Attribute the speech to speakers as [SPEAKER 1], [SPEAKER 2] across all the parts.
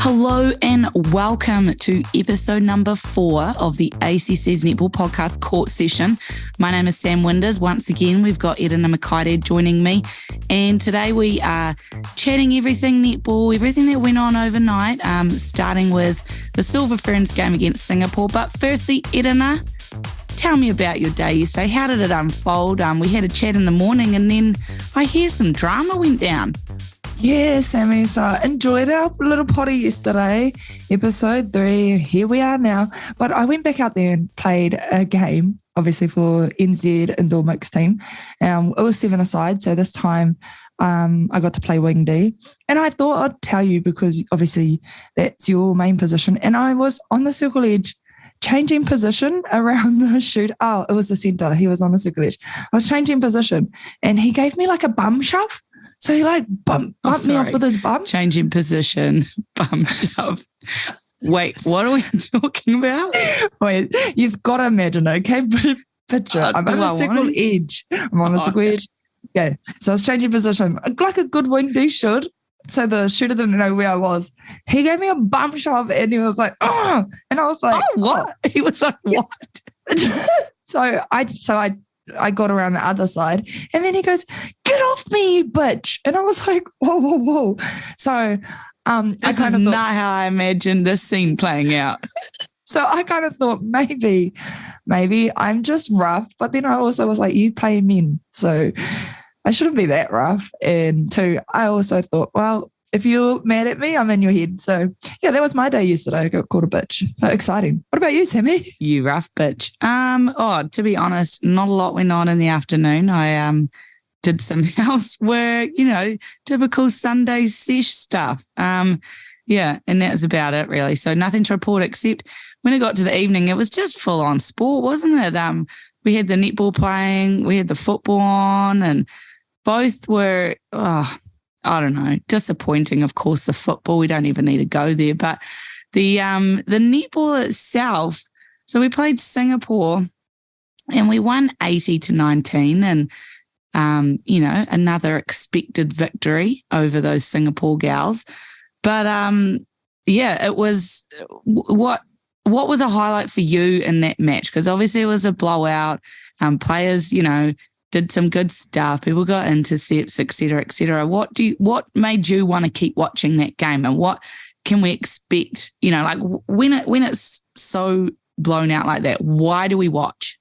[SPEAKER 1] Hello and welcome to episode number 4 of the ACC's Netball Podcast Court Session. My name is Sam Winders. Once again, we've got Erina Mikaere joining me. And today we are chatting everything netball, everything that went on overnight, starting with the Silver Ferns game against Singapore. But firstly, Erina, tell me about your day yesterday. How did it unfold? We had a chat in the morning and then I hear some drama went down.
[SPEAKER 2] Yeah, Sammy. So I enjoyed our little potty yesterday, episode 3. Here we are now. But I went back out there and played a game, obviously for NZ indoor mixed team. It was 7-a-side, so this time I got to play wing D. And I thought I'd tell you because obviously that's your main position. And I was on the circle edge, changing position around the shoot. Oh, it was the centre. He was on the circle edge. I was changing position and he gave me like a bum shove. So he like bumped me off with his bum.
[SPEAKER 1] Changing position, bum shove. Wait, what are we talking about?
[SPEAKER 2] Wait, you've got to imagine, okay? Picture. I'm on the circle edge. I'm on the circle edge. Okay, so I was changing position like a good wing D should. So the shooter didn't know where I was. He gave me a bum shove and he was like, oh, and I was like,
[SPEAKER 1] oh, what? Oh. He was like, what?
[SPEAKER 2] So I got around the other side and then he goes, get off me, you bitch. And I was like, whoa. So
[SPEAKER 1] this is not how I imagined this scene playing out.
[SPEAKER 2] So I kind of thought maybe I'm just rough. But then I also was like, you play men. So I shouldn't be that rough. And 2, I also thought, well, if you're mad at me, I'm in your head. So, yeah, that was my day yesterday. I got called a bitch. Exciting. What about you, Sammy?
[SPEAKER 1] You rough bitch. To be honest, not a lot went on in the afternoon. I did some housework, typical Sunday sesh stuff. And that was about it, really. So nothing to report except when it got to the evening, it was just full on sport, wasn't it? We had the netball playing, we had the football on, and both were, I don't know, disappointing. Of course, the football, we don't even need to go there. But the netball itself, so we played Singapore and we won 80-19 and, another expected victory over those Singapore gals. But, it was what was a highlight for you in that match? Because obviously it was a blowout. Players, did some good stuff. People got intercepts, et cetera, et cetera. What made you want to keep watching that game, and what can we expect? When it's so blown out like that, why do we watch?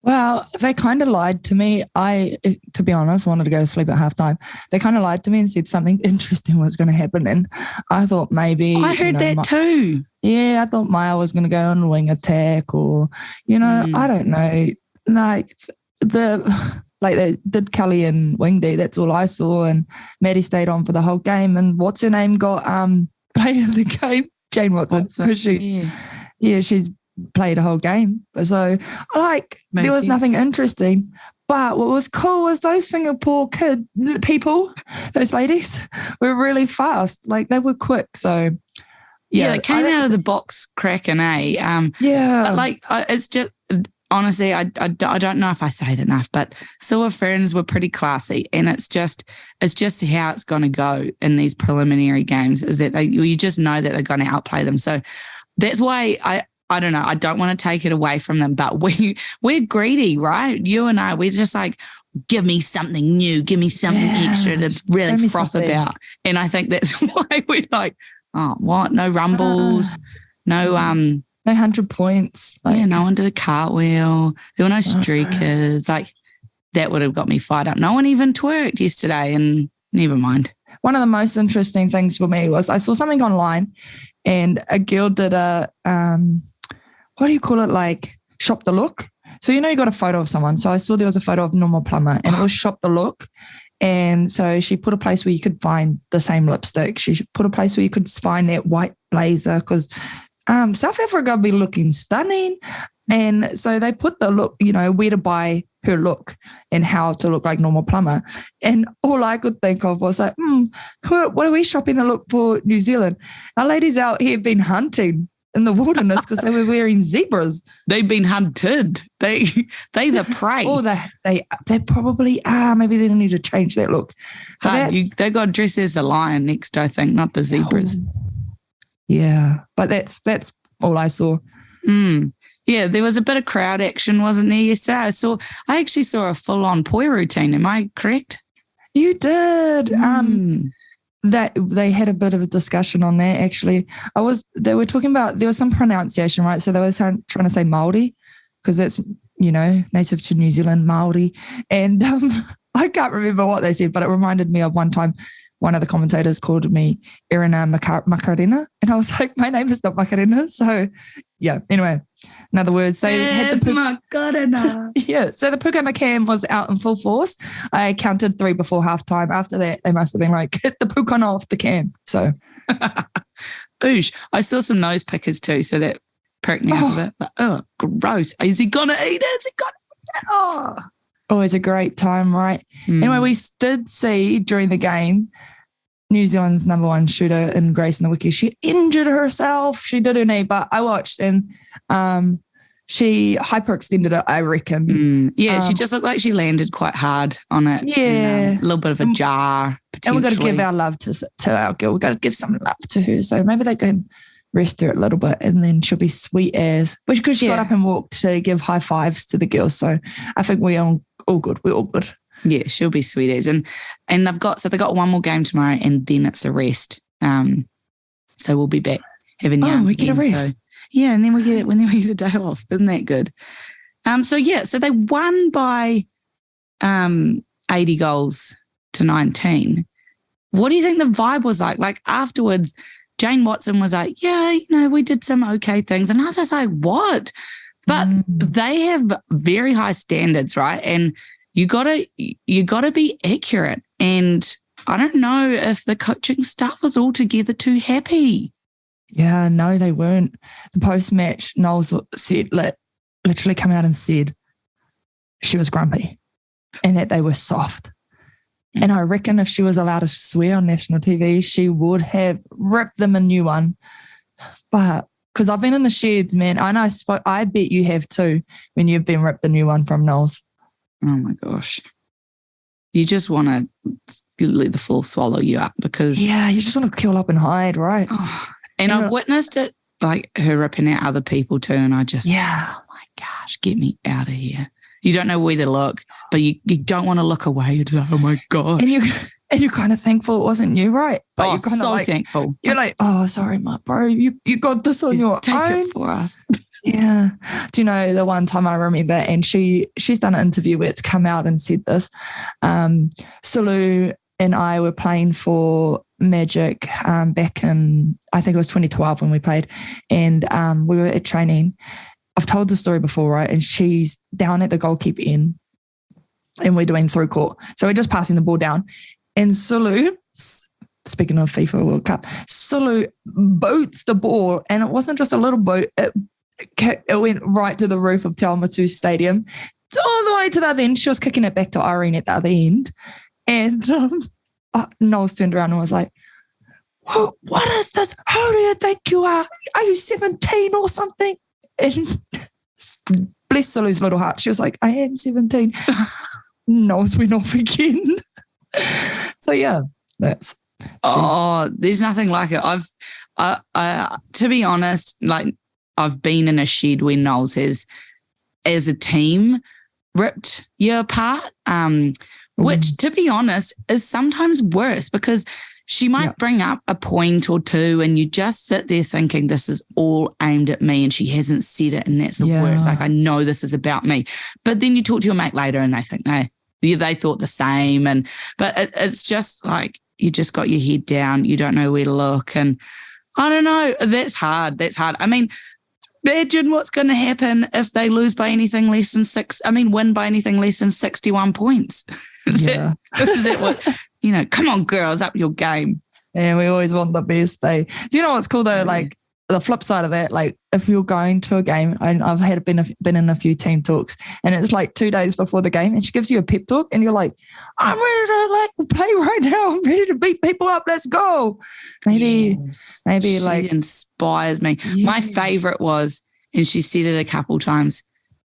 [SPEAKER 2] Well, they kind of lied to me. To be honest, wanted to go to sleep at halftime. They kind of lied to me and said something interesting was going to happen, and I thought maybe
[SPEAKER 1] I heard that too.
[SPEAKER 2] Yeah, I thought Maya was going to go on wing attack, or I don't know, they did Kelly and Wing D. That's all I saw. And Maddie stayed on for the whole game. And what's her name got played in the game? Jane Watson. She's played a whole game. So there was nothing interesting. But what was cool was those Singapore people, those ladies, were really fast. Like they were quick. So
[SPEAKER 1] they came out of the box cracking, eh? It's just. Honestly, I don't know if I say it enough, but Silver Ferns were pretty classy, and it's just how it's going to go in these preliminary games. Is that you just know that they're going to outplay them. So that's why I don't know. I don't want to take it away from them, but we're greedy, right? You and I, we're just like, give me something new, give me something extra to really froth about. And I think that's why we're like, oh, what? No rumbles, no
[SPEAKER 2] 100 points.
[SPEAKER 1] No one did a cartwheel. There were no streakers. That would have got me fired up. No one even twerked yesterday, and never mind.
[SPEAKER 2] One of the most interesting things for me was I saw something online and a girl did a, what do you call it? Like shop the look. So, you got a photo of someone. So I saw there was a photo of Normal Plumber and it was shop the look. And so she put a place where you could find the same lipstick. She put a place where you could find that white blazer because South Africa be looking stunning. And so they put the look, where to buy her look and how to look like Normal Plumber. And all I could think of was like, what are we shopping the look for New Zealand? Our ladies out here have been hunting in the wilderness because they were wearing zebras.
[SPEAKER 1] They've been hunted. They the prey.
[SPEAKER 2] Oh, they probably are. Maybe they need to change that look.
[SPEAKER 1] They got dressed as the lion next, I think, not the zebras.
[SPEAKER 2] Yeah, but that's all I saw.
[SPEAKER 1] Yeah, there was a bit of crowd action, wasn't there, yesterday? I actually saw a full-on poi routine. Am I correct?
[SPEAKER 2] You did. That they had a bit of a discussion on that, actually. They were talking about, there was some pronunciation, right? So they were trying to say Māori, because it's, native to New Zealand, Māori. And I can't remember what they said, but it reminded me of one time one of the commentators called me Erina Mikaere, and I was like, my name is not Macarena. So, yeah, anyway, in other words, they had the
[SPEAKER 1] Macarena.
[SPEAKER 2] Yeah, so the pukana cam was out in full force. I counted 3 before halftime. After that, they must have been like, hit the pukana off the cam. So,
[SPEAKER 1] oosh, I saw some nose pickers too, so that perked me up a bit. Like, oh, gross. Is he going to eat it? Is he going to eat it? Oh.
[SPEAKER 2] Always a great time, right? Anyway, we did see during the game New Zealand's number 1 shooter in Grace in the Wiki. She injured herself. She did her knee, but I watched and she hyperextended it, I reckon.
[SPEAKER 1] She just looked like she landed quite hard on it.
[SPEAKER 2] Yeah.
[SPEAKER 1] A little bit of a jar,
[SPEAKER 2] and we've got to give our love to our girl. We've got to give some love to her. So maybe they can rest her a little bit and then she'll be sweet as. Because she got up and walked to give high fives to the girls. So I think we're all good. We're all good.
[SPEAKER 1] Yeah, she'll be sweet as. And they got one more game tomorrow and then it's a rest. So we'll be back having yarns
[SPEAKER 2] we get a rest.
[SPEAKER 1] So, yeah, and then we get a day off. Isn't that good? So they won by 80 goals to 19. What do you think the vibe was like? Like afterwards, Jane Watson was like, we did some okay things. And I was just like, what? But they have very high standards, right? And you gotta be accurate. And I don't know if the coaching staff was altogether too happy.
[SPEAKER 2] Yeah, no, they weren't. The post-match, Knowles said, literally come out and said she was grumpy and that they were soft. And I reckon if she was allowed to swear on national TV, she would have ripped them a new one. But because I've been in the sheds, man, and I bet you have too when you've been ripped a new one from Knowles.
[SPEAKER 1] Oh my gosh. You just want to let the floor swallow you up because...
[SPEAKER 2] Yeah, you just want to curl up and hide, right?
[SPEAKER 1] And I've witnessed it, like her ripping out other people too, and I just...
[SPEAKER 2] Yeah.
[SPEAKER 1] Oh my gosh, get me out of here. You don't know where to look, but you don't want to look away. It's like, oh my gosh.
[SPEAKER 2] And you're kind of thankful it wasn't you, right? But you're kind
[SPEAKER 1] so
[SPEAKER 2] of
[SPEAKER 1] thankful.
[SPEAKER 2] You're like, oh, sorry, my bro, you got this on your own.
[SPEAKER 1] Take it for us.
[SPEAKER 2] Yeah. Do you know the one time I remember, and she's done an interview where it's come out and said this, Sulu and I were playing for Magic back in, I think it was 2012 when we played, and we were at training. I've told the story before, right? And she's down at the goalkeeper end and we're doing through court. So we're just passing the ball down. And Sulu, speaking of FIFA World Cup, Sulu boots the ball, and it wasn't just a little boot. It went right to the roof of Te Awamutu Stadium, all the way to the other end. She was kicking it back to Irene at the other end. And Knowles turned around and was like, what is this? Who do you think you are? Are you 17 or something? And bless Sulu's little heart, she was like, I am 17. Knowles went off again. So yeah, there's
[SPEAKER 1] nothing like it. I to be honest, like I've been in a shed where Knowles has, as a team, ripped you apart, which to be honest is sometimes worse because she might bring up a point or two and you just sit there thinking this is all aimed at me and she hasn't said it and that's the worst. Like I know this is about me. But then you talk to your mate later and they think they thought the same. But it's just like you just got your head down. You don't know where to look. And I don't know. That's hard. I mean, imagine what's going to happen if they lose by anything less than win by anything less than 61 points. Is that what... come on, girls, up your game.
[SPEAKER 2] And we always want the best. Do you know what's cool though? Like the flip side of that, like if you're going to a game, I've been in a few team talks, and it's like 2 days before the game, and she gives you a pep talk, and you're like, I'm ready to play right now. I'm ready to beat people up. Let's go. Maybe
[SPEAKER 1] she inspires me. Yeah. My favorite was, and she said it a couple times,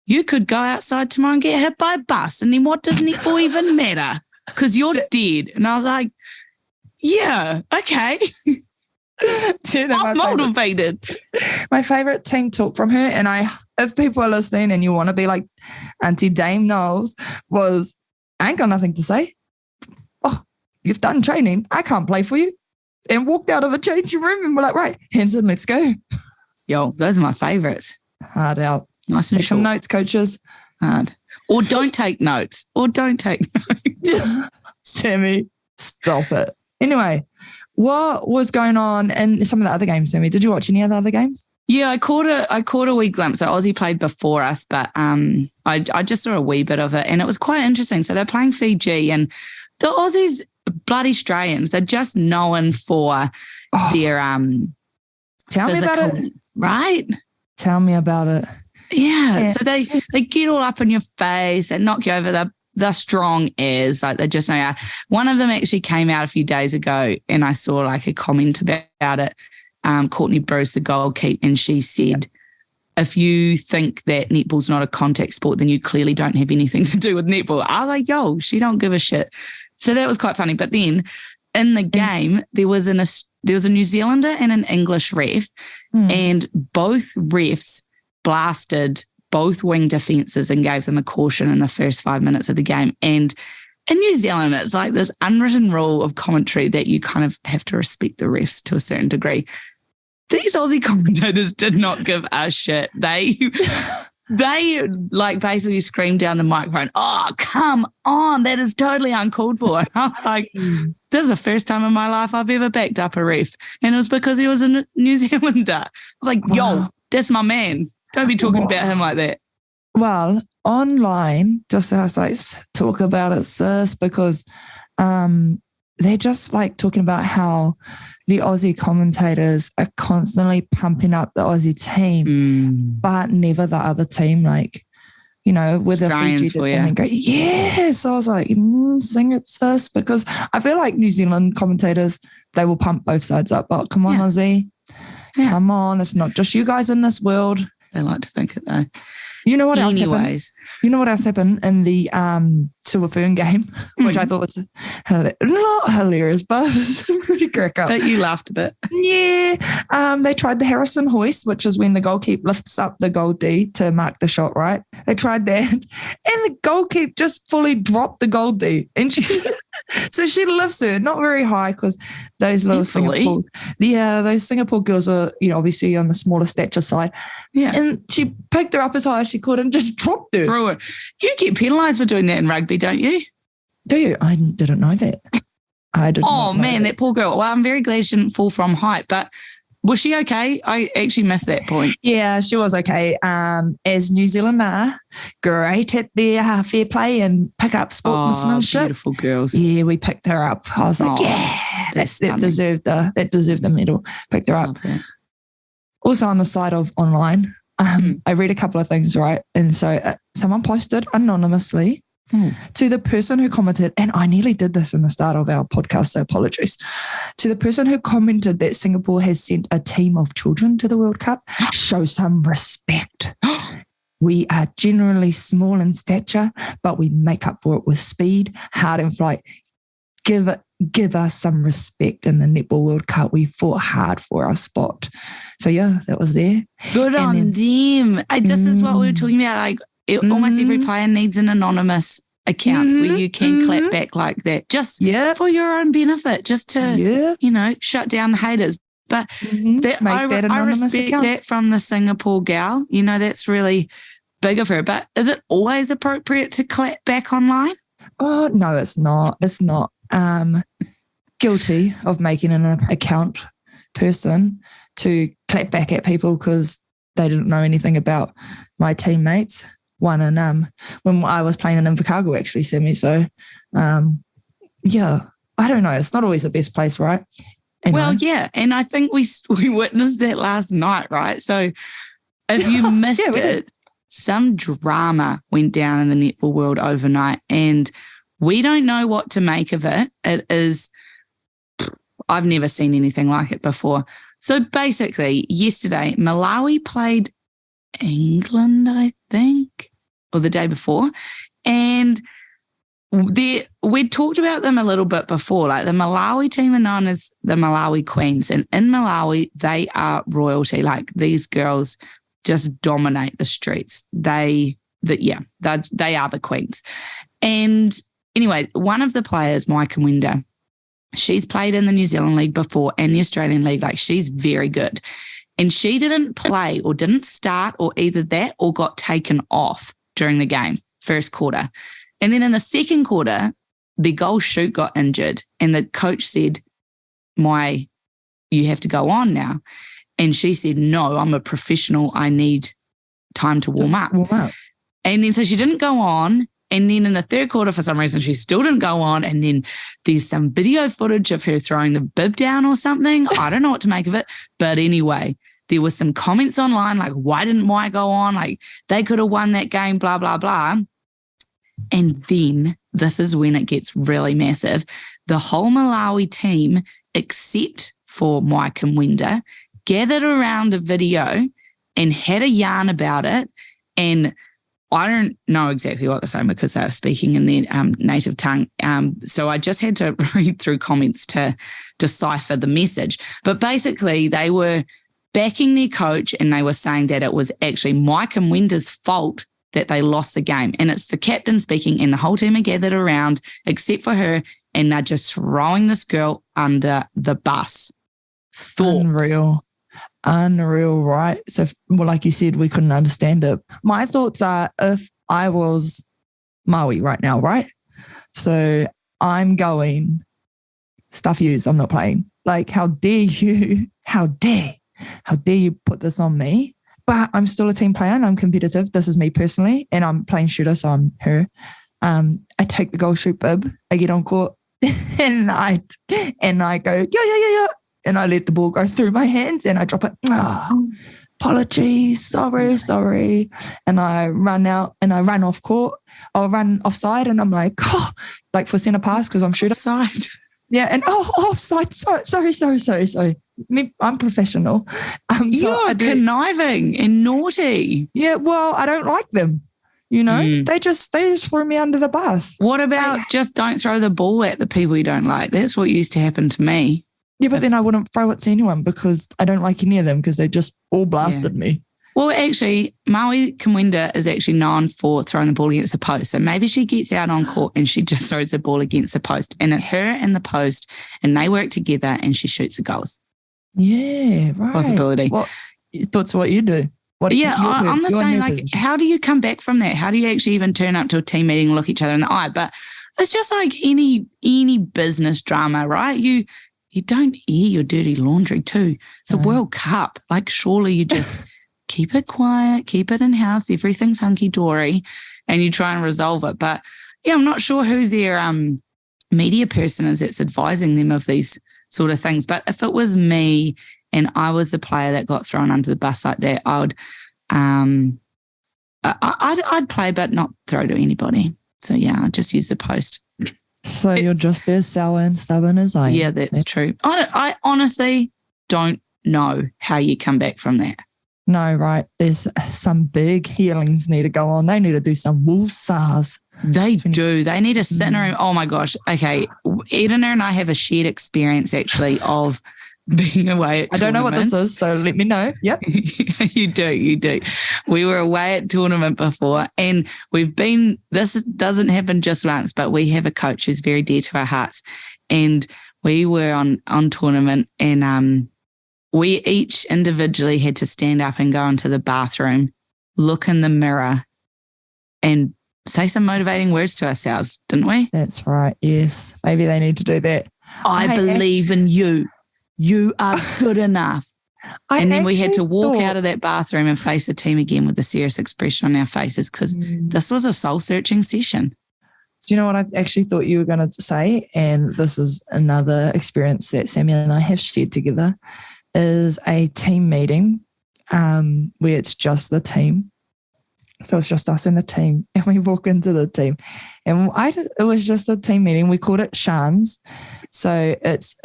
[SPEAKER 1] you could go outside tomorrow and get hit by a bus, and then what does netball even matter? Because you're dead. And I was like, yeah, okay.
[SPEAKER 2] Do you know
[SPEAKER 1] I'm motivated.
[SPEAKER 2] My favorite team talk from her, and if people are listening and you want to be like Auntie Dame Knowles, was, I ain't got nothing to say. Oh, you've done training. I can't play for you. And walked out of the changing room and we're like, right, hands in, let's go.
[SPEAKER 1] Yo, those are my favorites.
[SPEAKER 2] Hard out.
[SPEAKER 1] Nice and
[SPEAKER 2] Take some notes, coaches.
[SPEAKER 1] Hard. Or don't take notes.
[SPEAKER 2] Sammy, stop it. Anyway, what was going on in some of the other games, Sammy? Did you watch any of the other games?
[SPEAKER 1] Yeah, I caught a wee glimpse. So Aussie played before us, but I just saw a wee bit of it and it was quite interesting. So they're playing Fiji and the Aussies, bloody Australians, they're just known for their
[SPEAKER 2] tell me about it.
[SPEAKER 1] Right?
[SPEAKER 2] Tell me about it.
[SPEAKER 1] Yeah. So they get all up in your face and knock you over the strong airs. Like they just know. Yeah. One of them actually came out a few days ago and I saw like a comment about it. Courtney Bruce, the goalkeeper, and she said, if you think that netball's not a contact sport, then you clearly don't have anything to do with netball. I was like, yo, she don't give a shit. So that was quite funny. But then in the game, there was a New Zealander and an English ref, and both refs blasted both wing defences and gave them a caution in the first 5 minutes of the game. And in New Zealand, it's like this unwritten rule of commentary that you kind of have to respect the refs to a certain degree. These Aussie commentators did not give a shit. They like basically screamed down the microphone, oh, come on, that is totally uncalled for. And I was like, this is the first time in my life I've ever backed up a ref. And it was because he was a New Zealander. I was like, yo, that's my man. Don't be talking about him like that.
[SPEAKER 2] Well, online, just as I talk about it, sis, because they're just like talking about how the Aussie commentators are constantly pumping up the Aussie team, but never the other team. Like, you know, whether Fiji did something great. Yeah. So I was like, sing it, sis, because I feel like New Zealand commentators, they will pump both sides up. But come on, Aussie. Yeah. Come on. It's not just you guys in this world.
[SPEAKER 1] They like to think it though.
[SPEAKER 2] You know what else happened? You know what else happened in the Silver Fern game, which I thought was not hilarious, but it was pretty crack up.
[SPEAKER 1] But you laughed a bit.
[SPEAKER 2] Yeah. They tried the Harrison hoist, which is when the goalkeeper lifts up the goal D to mark the shot, right? They tried that. And the goalkeeper just fully dropped the goal D. And so she lifts her, not very high because those little Singapore, those Singapore girls are, you know, obviously on the smaller stature side. Yeah. And she picked her up as high as she could and just dropped her.
[SPEAKER 1] Threw her. You get penalised for doing that in rugby, don't you?
[SPEAKER 2] Do you? I didn't know that. I didn't. Oh,
[SPEAKER 1] man, that poor girl. Well, I'm very glad she didn't fall from height, but was she okay? I actually missed that point.
[SPEAKER 2] Yeah, she was okay. As New Zealand are great at their fair play and pick up sportsmanship.
[SPEAKER 1] Beautiful girls.
[SPEAKER 2] Yeah, we picked her up. I was like, that deserved the medal. Picked her up. Also on the side of online, I read a couple of things, right? And so someone posted anonymously to the person who commented, and I nearly did this in the start of our podcast, so apologies, to the person who commented that Singapore has sent a team of children to the World Cup, show some respect. We are generally small in stature, but we make up for it with speed, hard in flight. Give us some respect in the Netball World Cup. We fought hard for our spot. So, yeah, that was there.
[SPEAKER 1] Good on them. This is what we were talking about. Like, almost every player needs an anonymous account where you can clap back like that, just for your own benefit, just to, you know, shut down the haters. But I respect that from the Singapore gal. You know, that's really big of her. But is it always appropriate to clap back online?
[SPEAKER 2] Oh, no, it's not. It's not. Guilty of making an account person to clap back at people because they didn't know anything about my teammates. One in when I was playing in Invercargill, actually, Sammy. So, I don't know. It's not always the best place, right? Anyway.
[SPEAKER 1] Well, yeah, and I think we witnessed that last night, right? So, if you missed it, some drama went down in the netball world overnight, and we don't know what to make of it. It is, I've never seen anything like it before. So basically, yesterday, Malawi played England, I think, or the day before. And we talked about them a little bit before. Like the Malawi team are known as the Malawi Queens, and in Malawi they are royalty. Like these girls just dominate the streets. They are the queens. And anyway, one of the players, Mwai Kumwenda, she's played in the New Zealand League before and the Australian League. Like she's very good. And she didn't play or didn't start or either that or got taken off during the game, first quarter. And then in the second quarter, the goal shoot got injured and the coach said, Mwai, you have to go on now. And she said, no, I'm a professional. I need time to warm up. And then so she didn't go on. And then in the third quarter, for some reason, she still didn't go on. And then there's some video footage of her throwing the bib down or something. I don't know what to make of it. But anyway, there was some comments online like, why didn't Mwai go on? Like they could have won that game, blah, blah, blah. And then this is when it gets really massive. The whole Malawi team, except for Mwai Kumwenda, gathered around a video and had a yarn about it. And I don't know exactly what they're saying because they were speaking in their native tongue. So I just had to read through comments to decipher the message. But basically, they were backing their coach and they were saying that it was actually Mwai Kumwenda's fault that they lost the game. And it's the captain speaking and the whole team are gathered around except for her and they're just throwing this girl under the bus. Thoughts?
[SPEAKER 2] Unreal, right? So, well, like you said, we couldn't understand it. My thoughts are if I was Maui right now, right? So I'm going, stuff yous, I'm not playing. Like, how dare you? How dare you put this on me? But I'm still a team player and I'm competitive. This is me personally, and I'm playing shooter, so I'm her. I take the goal shoot bib, I get on court, and I go, yeah. And I let the ball go through my hands and I drop it. Oh, apologies, sorry. And I run out and I run off court. I'll run offside and I'm like, like for centre pass because I'm shooter side. Yeah, and offside. Sorry. I'm professional.
[SPEAKER 1] You're conniving and naughty.
[SPEAKER 2] Yeah, well, I don't like them. You know, they just threw me under the bus.
[SPEAKER 1] What about just don't throw the ball at the people you don't like? That's what used to happen to me.
[SPEAKER 2] Yeah, but then I wouldn't throw it to anyone because I don't like any of them because they just all blasted me.
[SPEAKER 1] Well, actually, Mwai Kumwenda is actually known for throwing the ball against the post. So maybe she gets out on court and she just throws the ball against the post. And it's her and the post and they work together and she shoots the goals.
[SPEAKER 2] Yeah, right.
[SPEAKER 1] Possibility.
[SPEAKER 2] That's what you do.
[SPEAKER 1] I'm the same. Like, how do you come back from that? How do you actually even turn up to a team meeting and look each other in the eye? But it's just like any business drama, right? You don't air your dirty laundry too. It's a World Cup. Like, surely you just keep it quiet, keep it in-house, everything's hunky-dory, and you try and resolve it. But, yeah, I'm not sure who their media person is that's advising them of these sort of things. But if it was me and I was the player that got thrown under the bus like that, I'd play but not throw to anybody. So, yeah, I'd just use the post.
[SPEAKER 2] So you're just as sour and stubborn as I am.
[SPEAKER 1] Yeah, that's true. I honestly don't know how you come back from that.
[SPEAKER 2] No, right. There's some big healings need to go on. They need to do some woosahs.
[SPEAKER 1] They do. They need to sit in a room. Oh, my gosh. Okay. Erina and I have a shared experience, actually, of being away at tournament.
[SPEAKER 2] I don't know what this is, so let me know. Yep.
[SPEAKER 1] You do. We were away at tournament before and this doesn't happen just once, but we have a coach who's very dear to our hearts. And we were on tournament and we each individually had to stand up and go into the bathroom, look in the mirror and say some motivating words to ourselves, didn't we?
[SPEAKER 2] That's right. Yes. Maybe they need to do that.
[SPEAKER 1] I believe in you. You are good enough. And then we had to walk out of that bathroom and face the team again with a serious expression on our faces because this was a soul-searching session.
[SPEAKER 2] Do you know what I actually thought you were going to say? And this is another experience that Samuel and I have shared together, is a team meeting where it's just the team. So it's just us and the team. And we walk into the team. And it was just a team meeting. We called it Shans. So it's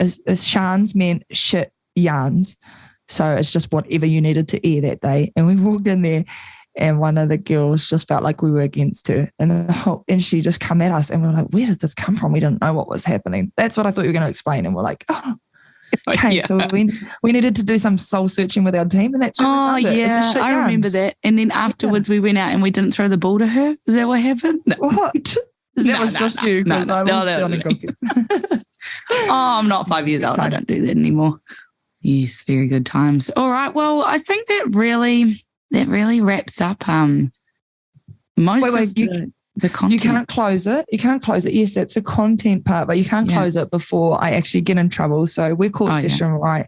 [SPEAKER 2] Shans meant shit yarns. So it's just whatever you needed to air that day. And we walked in there and one of the girls just felt like we were against her, and she just come at us, and we were like, where did this come from? We didn't know what was happening. That's what I thought you were going to explain, and we're like, oh, okay. So we needed to do some soul searching with our team, and that's
[SPEAKER 1] I remember that. And then afterwards we went out and we didn't throw the ball to her. Is that what happened? No.
[SPEAKER 2] What? That was just you, because I was still in Goku.
[SPEAKER 1] I'm not 5 years old. I don't do that anymore. Yes, very good times. All right. Well, I think that really wraps up most of the content.
[SPEAKER 2] You can't close it. Yes, that's the content part, but you can't close it before I actually get in trouble. So we're court session, right?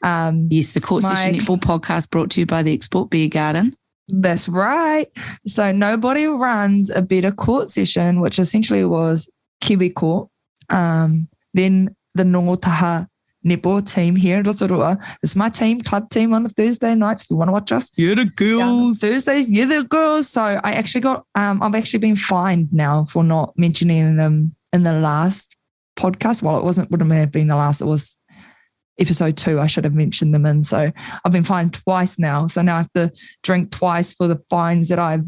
[SPEAKER 1] Yes, the Court Session Netball podcast brought to you by the Export Beer Garden.
[SPEAKER 2] That's right. So nobody runs a better court session, which essentially was Kiwi Court, than the Nongotaha netball team here in Taurua. It's my team, club team on the Thursday nights. If you want to watch us,
[SPEAKER 1] you're the girls.
[SPEAKER 2] Thursdays, you're the girls. So I actually got, I've actually been fined now for not mentioning them in the last podcast. Well, wouldn't have been the last. It was episode 2. I should have mentioned them in. So I've been fined twice now. So now I have to drink twice for the fines that I've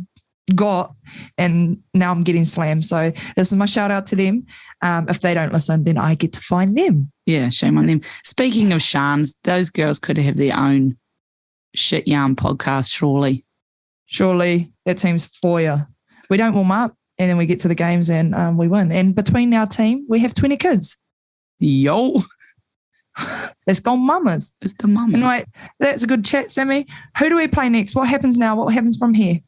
[SPEAKER 2] got, and now I'm getting slammed. So this is my shout out to them. If they don't listen, then I get to fine them.
[SPEAKER 1] Yeah, shame on them. Speaking of Shans, those girls could have their own shit yarn podcast, surely.
[SPEAKER 2] Surely that team's for you. We don't warm up, and then we get to the games and we win. And between our team, we have 20 kids.
[SPEAKER 1] Yo.
[SPEAKER 2] It's gone mamas.
[SPEAKER 1] It's the mama.
[SPEAKER 2] Anyway, that's a good chat, Sammy. Who do we play next? What happens now? What happens from here?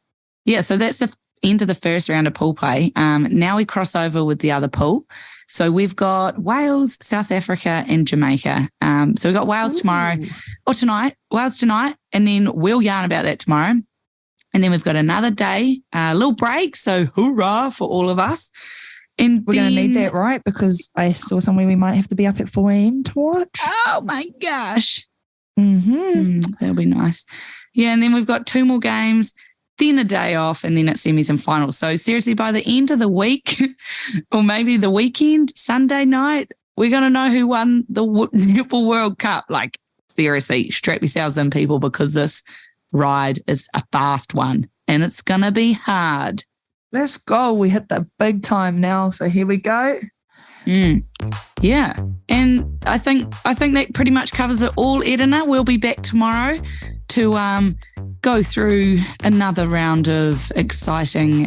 [SPEAKER 1] Yeah, so that's the end of the first round of pool play. Now we cross over with the other pool. So we've got Wales, South Africa, and Jamaica. So we've got Wales Wales tonight, and then we'll yarn about that tomorrow. And then we've got another day, a little break. So hoorah for all of us. And
[SPEAKER 2] we're going to need that, right? Because I saw somewhere we might have to be up at 4 a.m. to watch.
[SPEAKER 1] Oh, my gosh.
[SPEAKER 2] Mm-hmm.
[SPEAKER 1] That'll be nice. Yeah, and then we've got 2 more games, then a day off, and then it's semis and finals. So seriously, by the end of the week, or maybe the weekend, Sunday night, we're going to know who won the Netball World Cup. Like, seriously, strap yourselves in, people, because this ride is a fast one, and it's going to be hard.
[SPEAKER 2] Let's go. We hit the big time now. So here we go.
[SPEAKER 1] Yeah. And I think that pretty much covers it all, Erina. We'll be back tomorrow to go through another round of exciting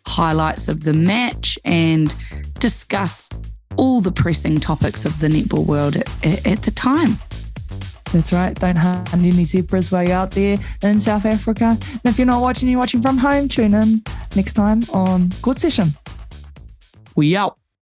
[SPEAKER 1] highlights of the match and discuss all the pressing topics of the netball world at the time.
[SPEAKER 2] That's right. Don't hunt any zebras while you're out there in South Africa. And if you're not watching, you're watching from home, tune in next time on Court Session.
[SPEAKER 1] We out.